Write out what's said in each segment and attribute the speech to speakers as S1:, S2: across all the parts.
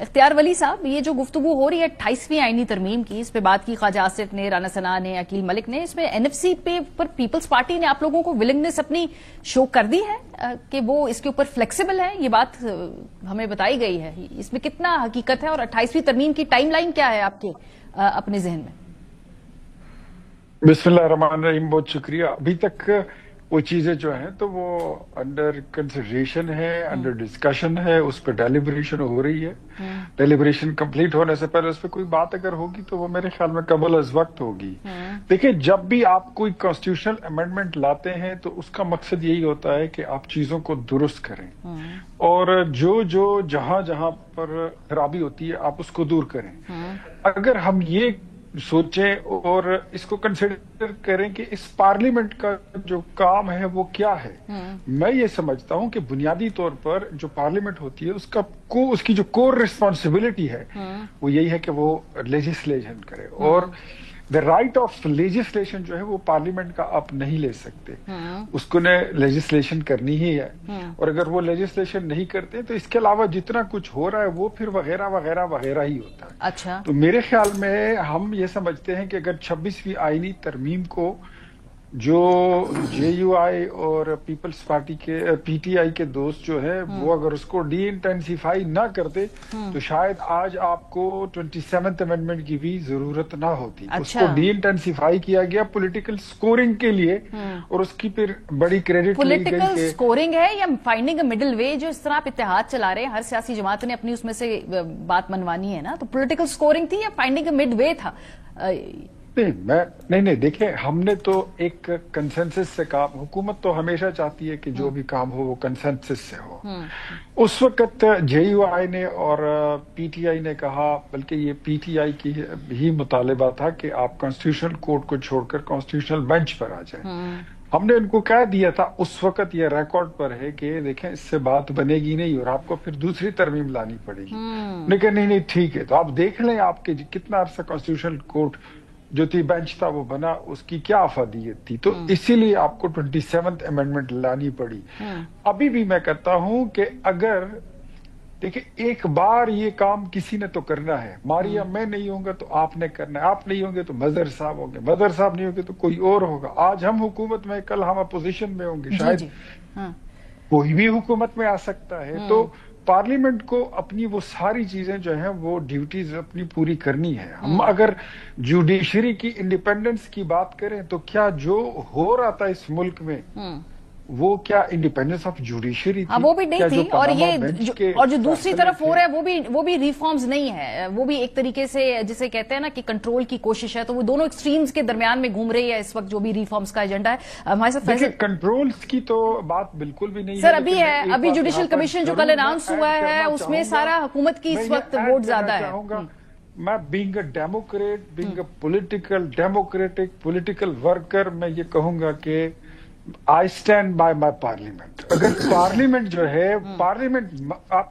S1: اختیار ولی صاحب، یہ جو گفتگو ہو رہی ہے 28ویں آئینی ترمیم کی، اس پہ بات کی خواجہ آصف نے، رانا ثنا نے، عقیل ملک نے، اس میں این ایف سی پہ پر پیپلز پارٹی نے آپ لوگوں کو ولنگنس اپنی شو کر دی ہے کہ وہ اس کے اوپر فلیکسیبل ہے، یہ بات ہمیں بتائی گئی ہے، اس میں کتنا حقیقت ہے اور 28ویں ترمیم کی ٹائم لائن کیا ہے آپ کے اپنے ذہن میں؟
S2: بسم اللہ الرحمن الرحیم، بہت شکریہ. ابھی تک وہ چیزیں جو ہیں تو وہ انڈر کنسیڈریشن ہے، انڈر ڈسکشن ہے، اس پہ ڈیلیبریشن ہو رہی ہے. ڈیلیبریشن کمپلیٹ ہونے سے پہلے اس پہ کوئی بات اگر ہوگی تو وہ میرے خیال میں قبل از وقت ہوگی. دیکھیں، جب بھی آپ کوئی کانسٹیٹیوشنل امینڈمنٹ لاتے ہیں تو اس کا مقصد یہی ہوتا ہے کہ آپ چیزوں کو درست کریں اور جو جہاں پر خرابی ہوتی ہے آپ اس کو دور کریں. اگر ہم یہ سوچیں اور اس کو کنسیڈر کریں کہ اس پارلیمنٹ کا جو کام ہے وہ کیا ہے، میں یہ سمجھتا ہوں کہ بنیادی طور پر جو پارلیمنٹ ہوتی ہے اس کی جو کور ریسپانسبلٹی ہے وہ یہی ہے کہ وہ لیجسلیشن کرے، اور دا رائٹ آف لیجسلیشن جو ہے وہ پارلیمنٹ کا آپ نہیں لے سکتے، اس کو نے لیجسلیشن کرنی ہی ہے. اور اگر وہ لیجسلیشن نہیں کرتے تو اس کے علاوہ جتنا کچھ ہو رہا ہے وہ پھر وغیرہ وغیرہ وغیرہ ہی ہوتا ہے.
S1: اچھا،
S2: تو میرے خیال میں ہم یہ سمجھتے ہیں کہ اگر 26ویں آئینی ترمیم کو جو جے یو آئی اور پیپلز پارٹی کے پی ٹی آئی کے دوست جو ہے وہ اگر اس کو ڈی انٹینسیفائی نہ کرتے تو شاید آج آپ کو 27th امینڈمنٹ کی بھی ضرورت نہ ہوتی. اس کو ڈی انٹینسیفائی کیا گیا پولیٹیکل سکورنگ کے لیے، اور اس کی پھر بڑی کریڈٹ لی گئی.
S1: پولیٹیکل سکورنگ ہے یا فائنڈنگ اے مڈل وے؟ جو اس طرح آپ اتحاد چلا رہے ہیں، ہر سیاسی جماعت نے اپنی اس میں سے بات منوانی ہے نا، تو پولیٹیکل سکورنگ تھی یا فائنڈنگ اے مڈ وے تھا؟
S2: نہیں دیکھیں، ہم نے تو ایک کنسنسس سے کام، حکومت تو ہمیشہ چاہتی ہے کہ جو بھی کام ہو وہ کنسنسس سے ہو. اس وقت جے یو آئی نے اور پی ٹی آئی نے کہا، بلکہ یہ پی ٹی آئی کی ہی مطالبہ تھا کہ آپ کانسٹیٹیوشنل کورٹ کو چھوڑ کر کانسٹیٹیوشنل بینچ پر آ جائیں. ہم نے ان کو کہہ دیا تھا اس وقت، یہ ریکارڈ پر ہے کہ دیکھیں اس سے بات بنے گی نہیں اور آپ کو پھر دوسری ترمیم لانی پڑے گی. لیکن نہیں ٹھیک ہے، تو آپ دیکھ لیں آپ کے کتنا عرصہ کانسٹیٹیوشنل کورٹ جو تھی بینچ تھا وہ بنا، اس کی کیا افادیت تھی. تو اسی لیے آپ کو 27th امینڈمنٹ لانی پڑی. ابھی بھی میں کہتا ہوں کہ اگر دیکھیں ایک بار یہ کام کسی نے تو کرنا ہے. ماریا میں نہیں ہوں گا تو آپ نے کرنا ہے، آپ نہیں ہوں گے تو مظہر صاحب ہوں گے، مظہر صاحب نہیں ہوں گے تو کوئی اور ہوگا. آج ہم حکومت میں، کل ہم اپوزیشن میں ہوں گے، شاید کوئی بھی حکومت میں آ سکتا ہے. تو پارلیمنٹ کو اپنی وہ ساری چیزیں جو ہیں وہ ڈیوٹیز اپنی پوری کرنی ہے. ہم اگر جوڈیشری کی انڈیپینڈنس کی بات کریں تو کیا جو ہو رہا تھا اس ملک میں وہ کیا انڈیپینڈنس آف جوڈیشری تھی؟
S1: وہ بھی نہیں تھی. اور جو دوسری طرف ہو رہا ہے وہ بھی ریفارمز نہیں ہے، وہ بھی ایک طریقے سے جسے کہتے ہیں نا کہ کنٹرول کی کوشش ہے. تو وہ دونوں ایکسٹریمز کے درمیان میں گھوم رہی ہے اس وقت جو بھی ریفارمز کا ایجنڈا ہے. ہمارے ساتھ
S2: کنٹرولز کی تو بات بالکل بھی نہیں
S1: سر ابھی ہے. ابھی جوڈیشل کمیشن جو کل اناؤنس ہوا ہے اس میں سارا حکومت کی اس وقت ووٹ زیادہ ہے.
S2: میں being a Democrat, being a political democratic political worker, میں یہ کہوں گا کہ I stand by my parliament. اگر پارلیمنٹ جو ہے، پارلیمنٹ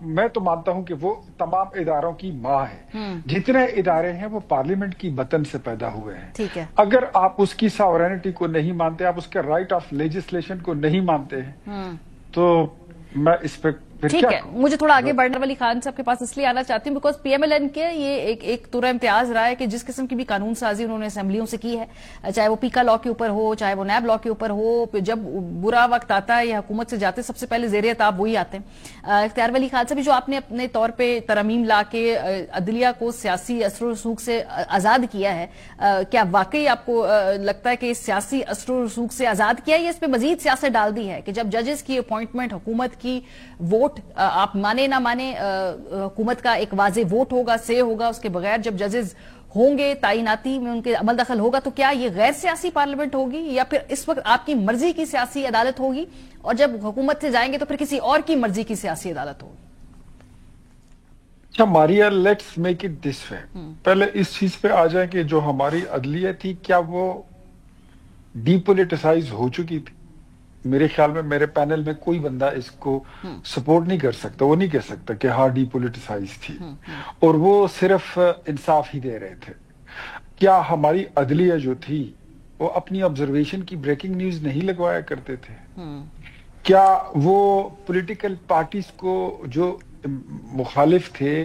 S2: میں تو مانتا ہوں کہ وہ تمام اداروں کی ماں ہے. جتنے ادارے ہیں وہ پارلیمنٹ کی بطن سے پیدا ہوئے ہیں.
S1: ٹھیک ہے،
S2: اگر آپ اس کی ساورینٹی کو نہیں مانتے، آپ اس کے رائٹ آف لیجسلیشن کو نہیں مانتے ہیں، تو میں اس پہ
S1: ٹھیک ہے. مجھے تھوڑا آگے بڑھنا ولی خان صاحب کے پاس اس لیے آنا چاہتی ہوں because P M L N کے یہ ایک طور امتیاز رہا ہے کہ جس قسم کی بھی قانون سازی انہوں نے اسمبلیوں سے کی ہے، چاہے وہ پیکا لا کے اوپر ہو، چاہے وہ نیب لا کے اوپر ہو، جب برا وقت آتا ہے یا حکومت سے جاتے سب سے پہلے زیر عتاب وہی آتے ہیں. اختیار ولی خان صاحب، جو آپ نے اپنے طور پہ ترمیم لا کے عدلیہ کو سیاسی اثر و رسوخ سے آزاد کیا ہے، کیا واقعی آپ کو لگتا ہے کہ سیاسی اثر و رسوخ سے آزاد کیا ہے یا اس پہ مزید سیاست ڈال دی ہے کہ جب ججز کی اپوائنٹمنٹ حکومت کی ووٹ آپ مانے نہ مانے، حکومت کا ایک واضح ووٹ ہوگا، سے ہوگا، اس کے بغیر جب ججز ہوں گے تعیناتی میں ان کے عمل دخل ہوگا، تو کیا یہ غیر سیاسی پارلیمنٹ ہوگی یا پھر اس وقت آپ کی مرضی کی سیاسی عدالت ہوگی اور جب حکومت سے جائیں گے تو پھر کسی اور کی مرضی کی سیاسی عدالت ہوگی؟
S2: اچھا ماریا، لیٹس میک اٹ دس وے. پہلے اس چیز پہ آ جائیں کہ جو ہماری عدلیہ تھی کیا وہ ڈی پولیٹیسائز ہو چکی تھی؟ میرے خیال میں میرے پینل میں کوئی بندہ اس کو سپورٹ نہیں کر سکتا. وہ نہیں کہہ سکتا کہ ہاں ڈی پولیٹیسائز تھی اور وہ صرف انصاف ہی دے رہے تھے. کیا ہماری عدلیہ جو تھی وہ اپنی آبزرویشن کی بریکنگ نیوز نہیں لگوایا کرتے تھے؟ کیا وہ پولیٹیکل پارٹیز کو جو مخالف تھے